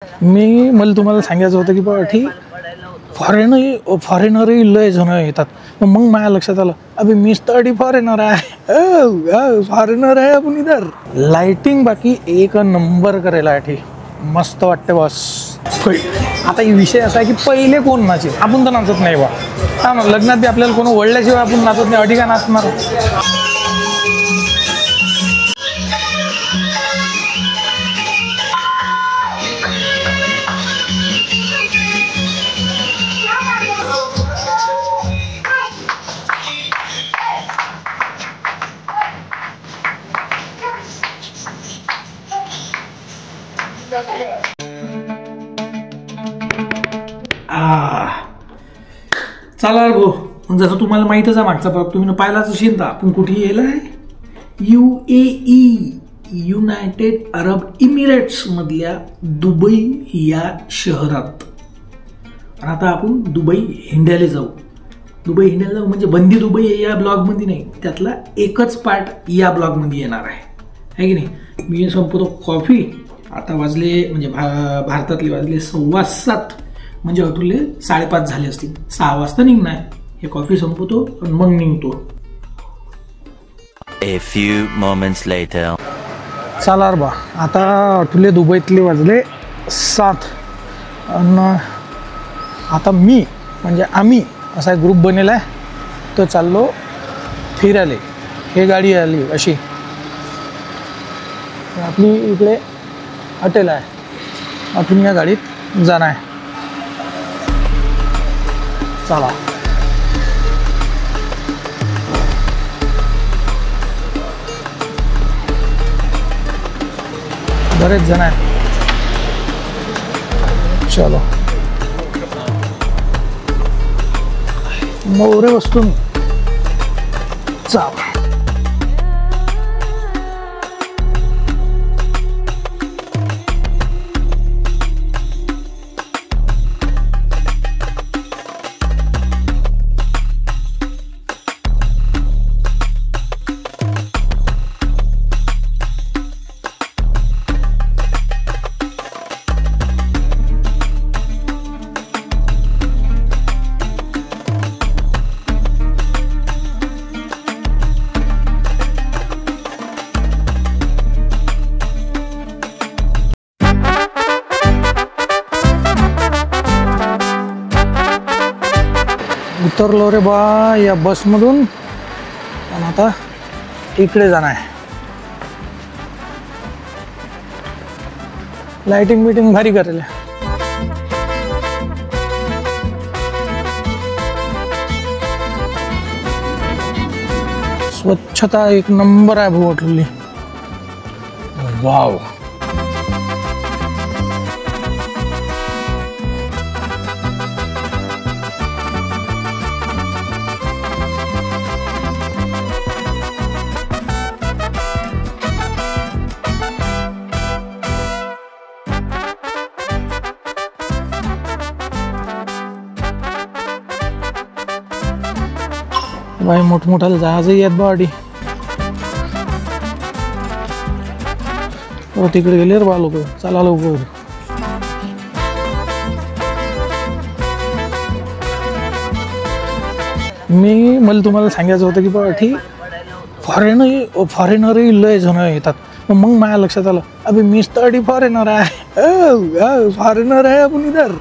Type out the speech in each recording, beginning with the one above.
मला तुम्हाला सांगायचं होतं की बा ठीक फॉरेनरही लय जण येतात। मग माझ्या लक्षात आलं अबे मीच तर फॉरेनर आहे, फॉरेनर आहे आपण इधर। लाइटिंग बाकी एक नंबर करेला आहे, मस्त वाटते बॉस। आता विषय असा आहे की पहिले कोण नाचे, आपण तर नाचत नाही बा। हा ना, लग्नात बी आपल्याला कोण ओढल्याशिवाय आपण नाचत नाही, अडी का नाचणार। चला भाऊ, जसं तुम्हाला माहितच आहे मागचा भाग तुम्ही पाहिलाच असेल तर आपण कुठे गेलाय, UAE युनायटेड अरब इमिरेट्स मधल्या दुबई या शहरात। आता आपण दुबई हिंडायला जाऊ। दुबई हिंडायला जाऊ म्हणजे बंदी दुबई या ब्लॉग मध्ये नाही, त्यातला एकच पार्ट या ब्लॉग मध्ये येणार आहे की नाही। मी संपवतो कॉफी। आता वाजले म्हणजे भारतातले वाजले 7:15, म्हणजे अठुले 5:30 झाले असतील। 6 वाजता निघणार, हे कॉफी संपवतो आणि मग निघतो। A few moments later. चला बा, आता अठुले दुबईतले वाजले 7 आणि आता मी म्हणजे आम्ही असा ग्रुप बनलेला आहे, तो चाललो फिरायला। हे गाडी आली अशी, आपली इकडे हॉटेल आहे, आपण या गाडीत जाणार आहे। चला बरेच जण आहेत, चलो मोरे वस्तू चला। उतरलो रे बा या बसमधून आणि आता इकडे जाणार आहे। लाइटिंग मीटिंग भारी करेल, स्वच्छता एक नंबर आहे भाऊ हॉटेलली। वाव, भाई मोठमोठाले जहाजही आहेत बा अडी। हो तिकडे गेले रे बा लोक, चला लवकर। मला तुम्हाला सांगायचं होतं की बा ठीक फॉरेनरही लय जण येतात। मग माझ्या लक्षात आलं अबे मीच तर फॉरेनर आहे, फॉरेनर आहे आपण इधर।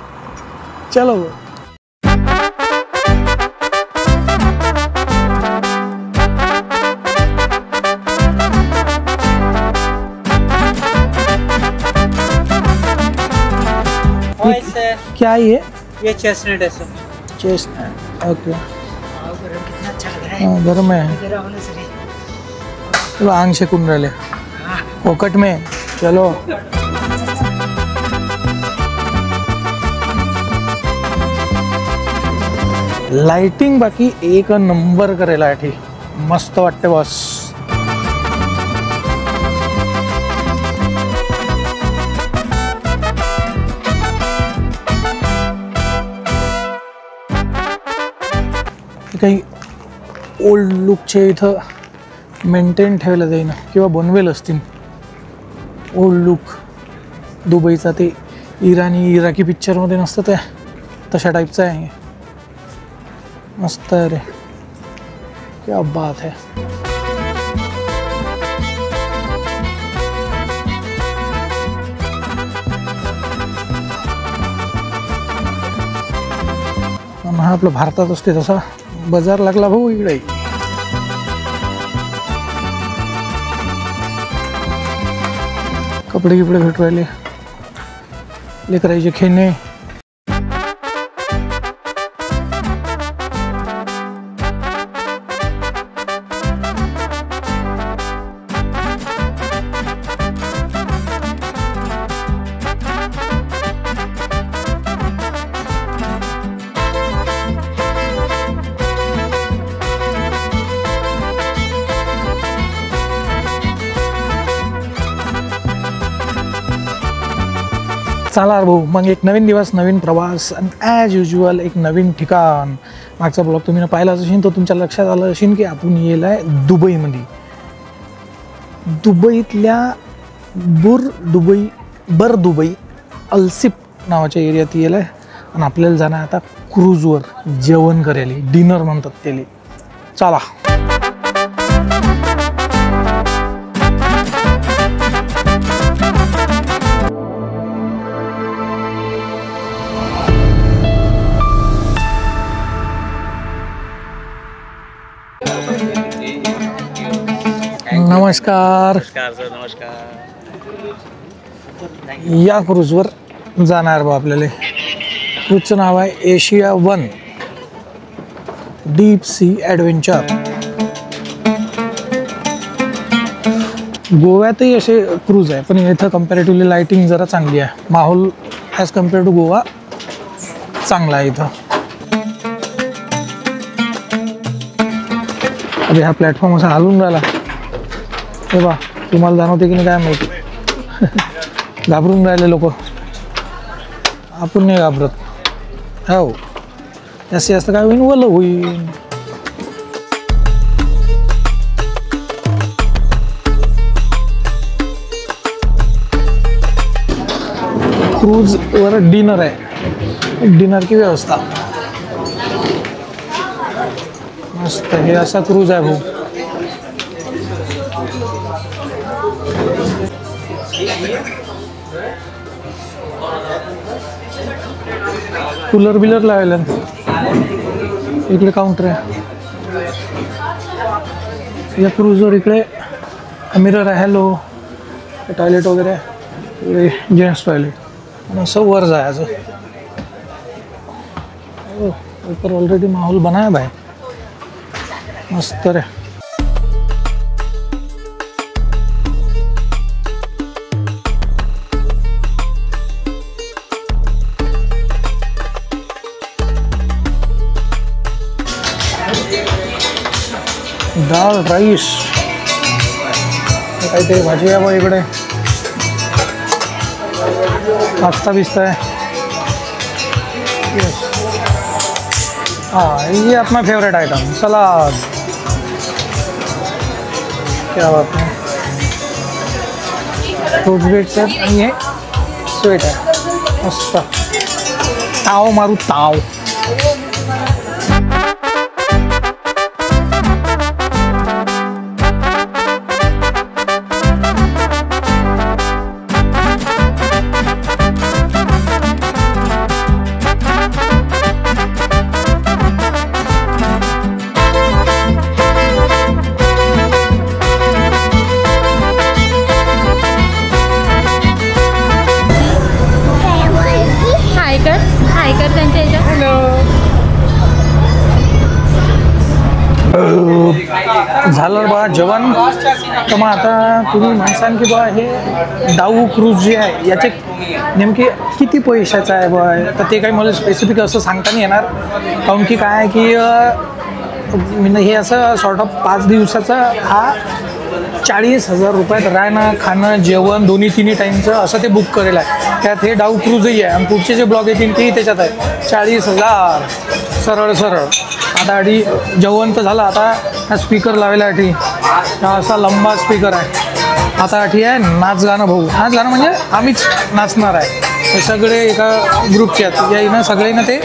चलो क्या ये चेस्टनट है सर। Chestnut, okay. कितना अच्छा लग रहा है, गरम है, चलो आंग शेकून राहिले फोकट में। चलो लाइटिंग बाकी एक नंबर करेला आहे, मस्त वाटते बॉस। काही ओल्ड लुकचे इथं मेंटेन ठेवलं जाईन किंवा बनवेल असतील ओल्ड लुक दुबईचा ते इराकी पिक्चरमध्ये नसतं ते तशा टाईपचं आहे. मस्त आहे रे, क्या बात है. हा आपलं भारतात असते तसा बाजार लागला भाऊ इकडे. कपडे गिपडे भेटू राहिले, लेकराचे खेळणे. चला भाऊ, मग एक नवीन दिवस, नवीन प्रवास आणि ॲज युजल एक नवीन ठिकाण. मागचा ब्लॉग तुम्ही पाहिलाच असेल तर तुमच्या लक्षात आलं असेल की आपण येईल आहे दुबईमध्ये. दुबईतल्या दुबई अल्सिप नावाच्या एरियात येईल आहे आणि आपल्याला जाणं आता क्रूजवर जेवण करायला, डिनर म्हणतात त्याला. चला. नमस्कार. या क्रूजवर जाणार बा आपल्याला. क्रूजचं नाव आहे एशिया 1 डीप सी ॲडव्हेंचर. गोव्यातही असे क्रूज आहे, पण इथं कम्पॅरेटिव्हली लाईटिंग जरा चांगली आहे. माहोल ॲज कम्पेअर टू गोवा चांगला आहे इथं. अरे हा प्लॅटफॉर्म असा हलून राहिला हे बा, तुम्हाला जाणवते की नाही काय माहिती. घाबरून राहिले लोक, आपण नाही घाबरत. हो, जास्तीत जास्त काय होईन, वलं होईन. क्रूजवर डिनर आहे, डिनरची व्यवस्था मस्त. हे असा क्रूज आहे भाऊ. कूलर बिलर लावायला इकडे काउंटर आहे. या क्रूजवर इकडे मिरर आहे. हॅलो, टॉयलेट वगैरे आहे. इकडे जेंट्स टॉयलेट. आणि असं वर जायचं. ऊपर ऑलरेडी माहौल बनाया भाई, मस्त रे. दाल राईस काहीतरी भाजी आहे बा इकडे. पास्ता बिस्ता है. यस, हाँ ये अपना फेवरेट आइटम सलाद. क्या बात है. फ्रूट बीट्स है आणि हे स्वीट आहे मस्त. ताव मारू ताव. झालं बा जेवण. तर मग आता तुम्ही म्हणसान की बा हे डाऊ क्रूज जे आहे याचे नेमके किती पैशाचं आहे बा, तर ते काही मला स्पेसिफिक असं सांगता नाही येणार. काऊन की काय आहे की मी हे असं सॉर्ट ऑफ 5 दिवसाचा हा 40,000 रुपयात राहणं खाणं जेवण दोन्ही तिन्ही टाईमचं असं ते बुक करेल आहे. त्यात हे डाऊ क्रूजही आहे आणि पुढचे जे ब्लॉग येतील तेही त्याच्यात आहे. 40,000 सरळ सरळ. आता आधी जेवण तर झालं. आता हा स्पीकर लावायला आठी हा असा लंबा स्पीकर आहे. आता आठी आहे नाच गाणं भाऊ. नाच गाणं म्हणजे आम्हीच नाचणार आहे. हे सगळे एका ग्रुपचे आहेत. या ना सगळ्यांना ते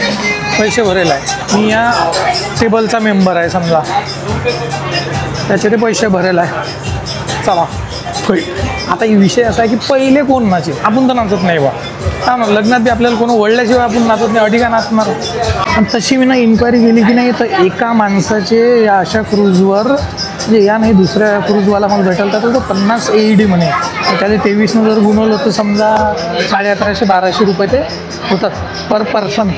पैसे भरेल आहे. मी या टेबलचा मेंबर आहे समजा, त्याचे ते पैसे भरेल आहे. चला आता विषय असा आहे की पहिले कोण नाचे, आपण तर नाचत नाही बा. हा ना, लग्नात बी आपल्याला कोण वळल्याशिवाय आपण नाचत नाही, अडी का नाचणार. आणि तशी मी ना इन्क्वायरी केली की नाही, तर एका माणसाचे या अशा क्रूजवर म्हणजे या नाही दुसऱ्या क्रूजवाला मला भेटायला तर तो 50 AED म्हणे. त्याचे 23 जर गुणवलं तर समजा 1150-1200 रुपये ते होतात पर पर्सन.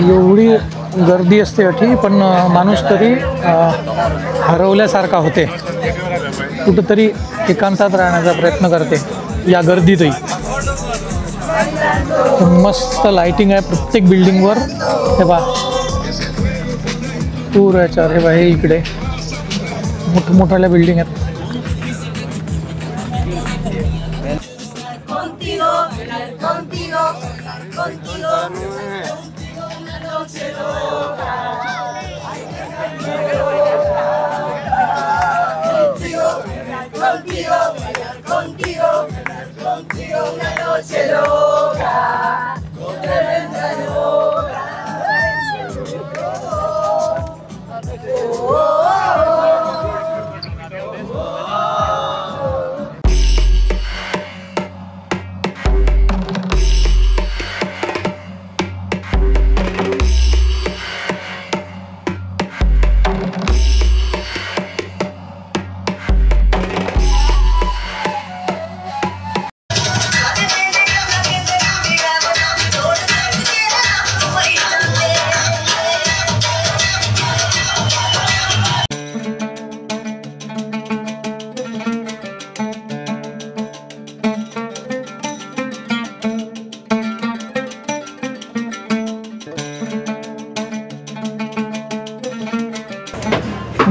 एवढी गर्दी असते अठी, पण माणूस तरी हरवल्यासारखा होते. कुठंतरी एकांतात राहण्याचा प्रयत्न करते या गर्दीतही. मस्त लाइटिंग आहे प्रत्येक बिल्डिंगवर. हे बा पूर याच्यावर, हे बा हे इकडे मोठमोठ्या बिल्डिंग आहेत.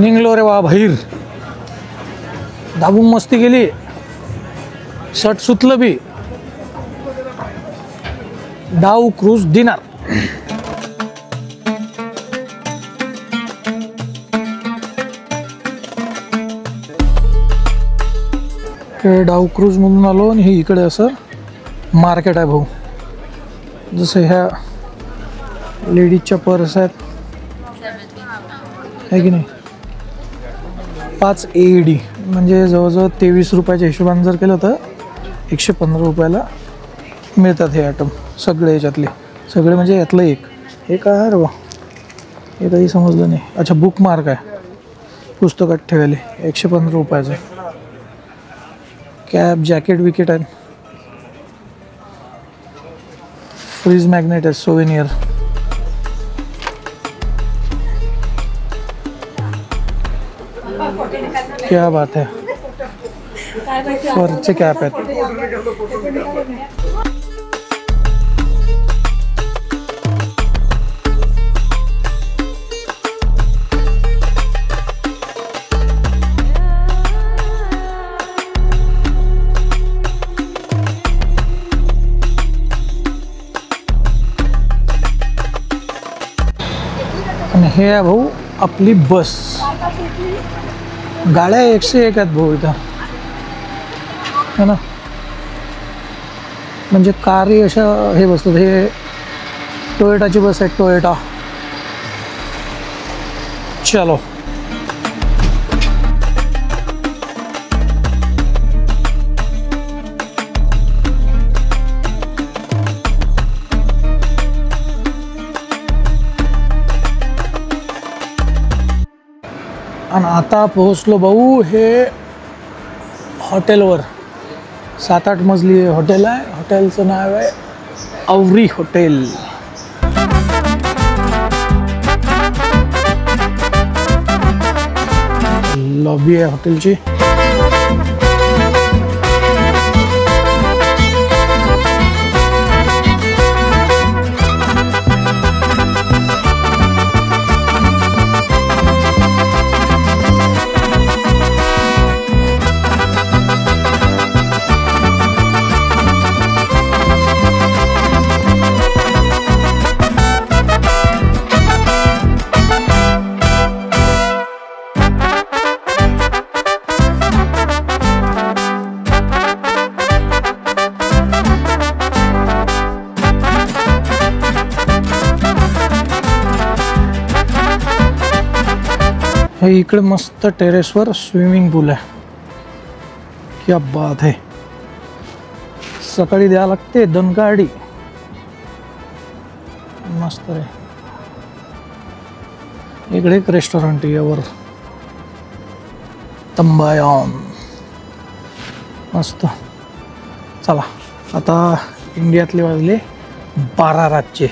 निघलो रे वा बाहेर. दाबून मस्ती केली, शर्ट सुतलं बी. डाव क्रूज डिनर. डाव क्रूज म्हणून आलो आणि हे इकडे असं मार्केट आहे भाऊ. जसं ह्या लेडीजच्या पर्स आहेत है की नाही, 5 AED म्हणजे जवळजवळ 23 रुपयाच्या हिशोबाने जर केलं तर 115 रुपयाला मिळतात हे आयटम सगळे. याच्यातले सगळे म्हणजे यातलं एक. हे काय आहे रे बा, हे काही समजलं नाही. अच्छा, बुक मार्क आहे पुस्तकात ठेवायले, 115 रुपयाचं. कॅप, जॅकेट विकेट आहे, फ्रीज मॅग्नेट आहे, सोवेनियर. क्या बात है, फरचे कॅप आहेत. आणि हे आहे भाऊ आपली बस. गाड्या 101 आहेत भाऊ इथं, है ना. म्हणजे कारही अशा हे बसतात. हे टोयोटाची बस आहे, टोयोटा. चलो, आणि आता पोहोचलो भाऊ हे हॉटेलवर. 7-8 मजली हॉटेल आहे. हॉटेलचं नाव आहे औरी हॉटेल. लॉबी आहे हॉटेलची. हे इकडे मस्त टेरेसवर स्विमिंग पूल आहे. क्या बात है. सकाळी द्यावं लागते दणकाडी. मस्त आहे. इकडे एक रेस्टॉरंट यावर तंबायान. मस्त. चला आता इंडियातले वाजले 12 रातचे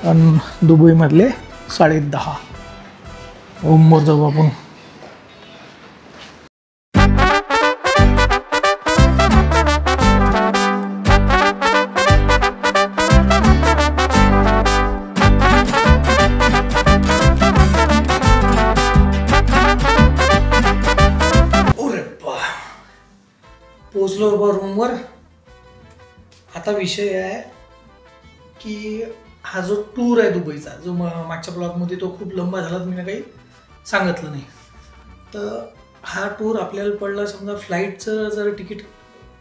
आणि दुबईमधले 10:30. ओमवर जाऊ आपण. पोचलो रूमवर. आता विषय आहे की हा जो टूर आहे दुबईचा, जो मागच्या ब्लॉगमध्ये तो खूप लंबा झाला, मी काही सांगितलं नाही. तर हा टूर आपल्याला पडला, समजा फ्लाईटचं जर तिकीट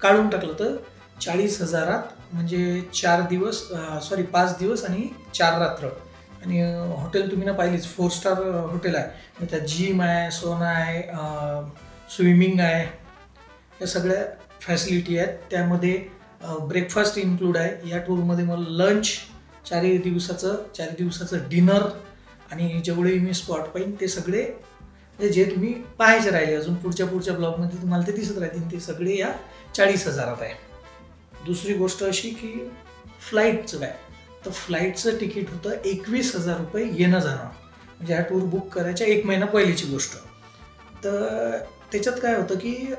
काढून टाकलं तर 40,000 म्हणजे 5 दिवस आणि 4 रात्र. आणि हॉटेल तुम्ही ना पाहिलीच, 4 स्टार हॉटेल आहे. त्यात जिम आहे, सोना आहे, स्विमिंग आहे, या सगळ्या फॅसिलिटी आहेत. त्यामध्ये ब्रेकफास्ट इन्क्लूड आहे. या टूरमध्ये मला लंच, 4 दिवसाचं डिनर आणि जेवढे मी स्पॉट पाहिजे ते सगळे, जे तुम्ही पाहायचे राहिले अजून पुढच्या ब्लॉगमध्ये तुम्हाला ते दिसत राहतील, ते सगळे या 40,000 आहे. दुसरी गोष्ट अशी की फ्लाईटचं काय, तर फ्लाईटचं तिकीट होतं 21,000 रुपये येणं जाणं. म्हणजे हा टूर बुक करायच्या 1 महिना पहिलीची गोष्ट. तर त्याच्यात काय होतं की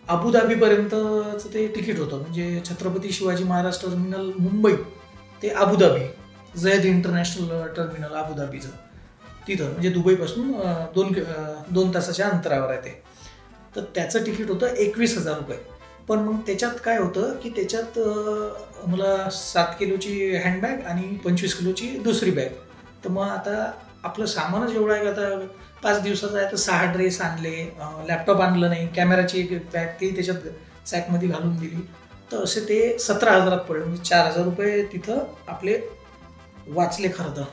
अबुधाबीपर्यंतचं ते तिकीट होतं. म्हणजे छत्रपती शिवाजी महाराज टर्मिनल मुंबई ते अबुधाबी, झैद इंटरनॅशनल टर्मिनल अबुधाबीचं, तिथं म्हणजे दुबईपासून 2 तासाच्या अंतरावर आहे ते. तर त्याचं तिकीट होतं 21,000 रुपये. पण मग त्याच्यात काय होतं की त्याच्यात मला 7 किलोची हँडबॅग आणि 25 किलोची दुसरी बॅग. तर मग आता आपलं सामानच एवढं आहे की आता 5 दिवसाचं आहे तर 6 ड्रेस आणले, लॅपटॉप आणलं नाही, कॅमेराची एक बॅग ती त्याच्यात सॅकमध्ये घालून दिली. तर असे ते 17,000 पडले. म्हणजे 4,000 रुपये तिथं आपले वाचले खरं तर.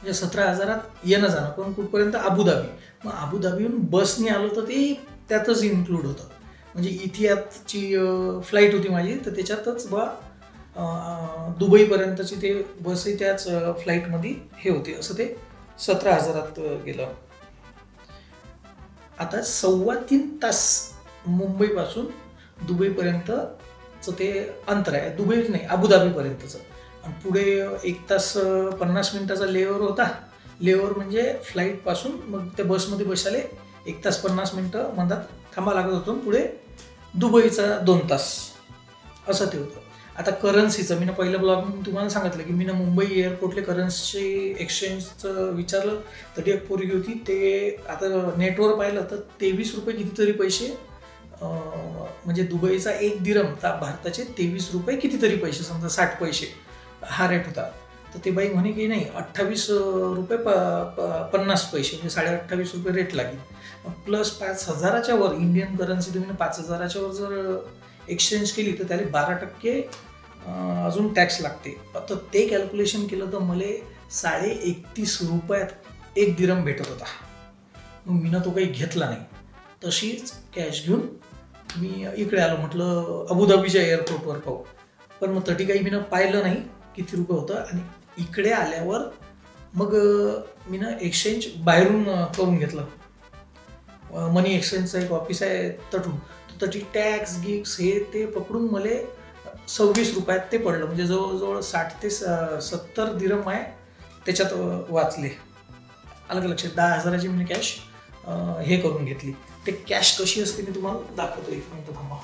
म्हणजे 17,000 येणं जाणं. पण कुठपर्यंत? अबुधाबी. मग अबुधाबीहून बसने आलो तर ते त्यातच इन्क्लूड होतं. म्हणजे इथियातची फ्लाईट होती माझी, तर त्याच्यातच दुबईपर्यंतची ते बसही त्याच फ्लाईटमध्ये हे होते. असं ते 17,000 गेलं. आता 3.25 तास मुंबईपासून दुबईपर्यंतचं ते अंतर आहे. दुबई नाही, अबुधाबीपर्यंतचं. आणि पुढे 1 तास 50 मिनिटाचा लेओव्हर होता. लेओव्हर म्हणजे फ्लाईटपासून मग त्या बसमध्ये बसायला 1 तास 50 मिनिटं मधात थांबा लागत होतं. पुढे दुबईचा 2 तास असं ते होतं. आता करन्सीचं मी पहिल्या ब्लॉग तुम्हाला सांगितलं की मी मुंबई एअरपोर्टले करन्सी एक्सचेंजचं विचारलं. तर एक पोरगी होती, ते आता नेटवर पाहिलं तर 23 रुपये कितीतरी पैसे, म्हणजे दुबईचा 1 दिरहम तर भारताचे 23 रुपये कितीतरी पैसे, समजा 60 पैसे हा रेट होता. तर ते बाई म्हणे की नाही 28 रुपये 50 पैसे म्हणजे 28.5 रुपये रेट लागेल. प्लस 5,000च्या वर इंडियन करन्सी तुम्ही 5,000च्या वर जर एक्सचेंज केली तर त्याला 12% अजून टॅक्स लागते. तर ते कॅल्क्युलेशन केलं तर मला 31.5 रुपयात 1 दिरहम भेटत होता. मग मी तो काही घेतला नाही. तशीच कॅश घेऊन मी इकडे आलो. म्हटलं अबुधाबीच्या एअरपोर्टवर पाहू. पण मग तटी काही मी पाहिलं नाही किती रुपये होतं. आणि इकडे आल्यावर मग मी एक्सचेंज बाहेरून करून घेतलं. मनी एक्सचेंजचं एक ऑफिस आहे तटून. तटी टॅक्स गिक्स हे ते पकडून मला 26 रुपयात ते पडलं. म्हणजे जवळजवळ 60 ते 70 दिरहम आहे त्याच्यात वाचले. अलग लक्षात 10,000ची मी कॅश हे करून घेतली. ते कॅश कशी असते मी तुम्हाला दाखवतो. 1 मिनिट थांबा.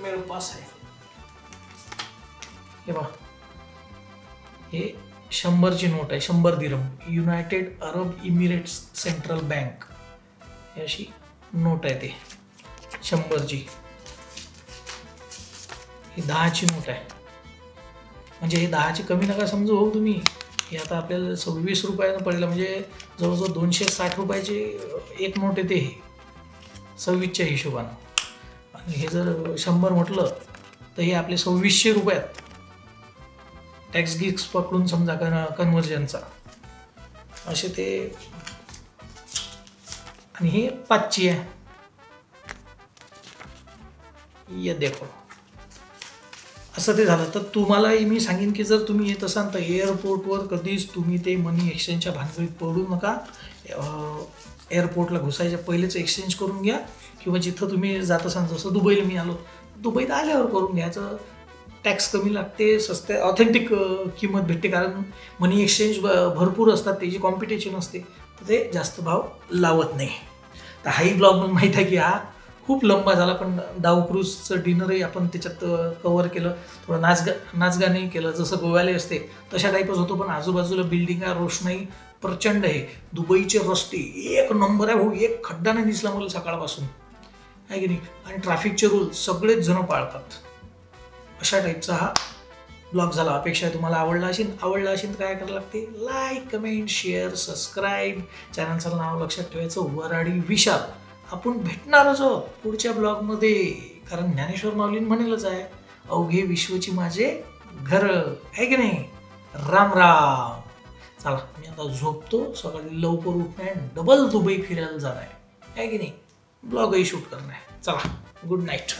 मेरे पास आहे हे बघा, हे 100ची नोट आहे. 100 दिरहम, United Arab Emirates Central Bank ही अशी नोट आहे. ते 100ची. ही 10ची नोट आहे. म्हणजे हे 10ची कमी नका समजू हो तुम्ही. हे आता आपल्याला 26 रुपयानं पडलं, म्हणजे जवळजवळ 260 रुपयाची एक नोट येते हे 26च्या हिशोबानं. आणि हे जर 100 म्हटलं तर हे आपले 2600 रुपयात टॅक्स गिक्स पकडून समजा कन्व्हर्जनचा असे ते. आणि हे 5ची आहे. ये देखो असं ते झालं. तर तुम्हालाही मी सांगेन की जर तुम्ही येत असाल तर एअरपोर्टवर कधीच तुम्ही ते मनी एक्सचेंजच्या भानगडीत पडू नका. एअरपोर्टला घुसायच्या पहिलेच एक्सचेंज करून घ्या. किंवा जिथं तुम्ही जात असाल, जसं दुबईला मी आलो, दुबईत आल्यावर करून घ्यायचं. टॅक्स कमी लागते, सस्ते ऑथेंटिक किंमत भेटते. कारण मनी एक्सचेंज भरपूर असतात, त्याची कॉम्पिटिशन असते, तर ते जास्त भाव लावत नाही. तर हाही ब्लॉग मला माहीत आहे की हा खूप लंबा झाला. पण डाव क्रूजचं डिनरही आपण त्याच्यात कव्हर केलं. थोडं नाचगाणंही केलं. जसं गोव्याला असते तशा टाईपच होतं. पण आजूबाजूला बिल्डिंगा, रोषणाई प्रचंड आहे. दुबईचे रस्ते 1 नंबर आहे भाऊ. एक खड्डा नाही दिसला मला सकाळपासून, आहे की नाही. आणि ट्रॅफिकचे रूल सगळेच जण पाळतात. अशा टाईपचा हा ब्लॉग झाला. अपेक्षा आहे तुम्हाला आवडला असेल तर काय करायला लागते? Like, comment, share, subscribe. चॅनलचं नाव लक्षात ठेवायचं, वराडी विशाल. आपण भेटणारच आहोत पुढच्या ब्लॉगमध्ये. कारण ज्ञानेश्वर माऊलीन म्हणेलच आहे, अवघे विश्वची माझे घर, आहे की नाही. राम राम. चला मी आता झोपतो. सकाळी लवकर उठणार आहे, डबल दुबई फिरायला जाणार आहे की नाही. ब्लॉगही शूट करणार आहे. चला, गुड नाईट.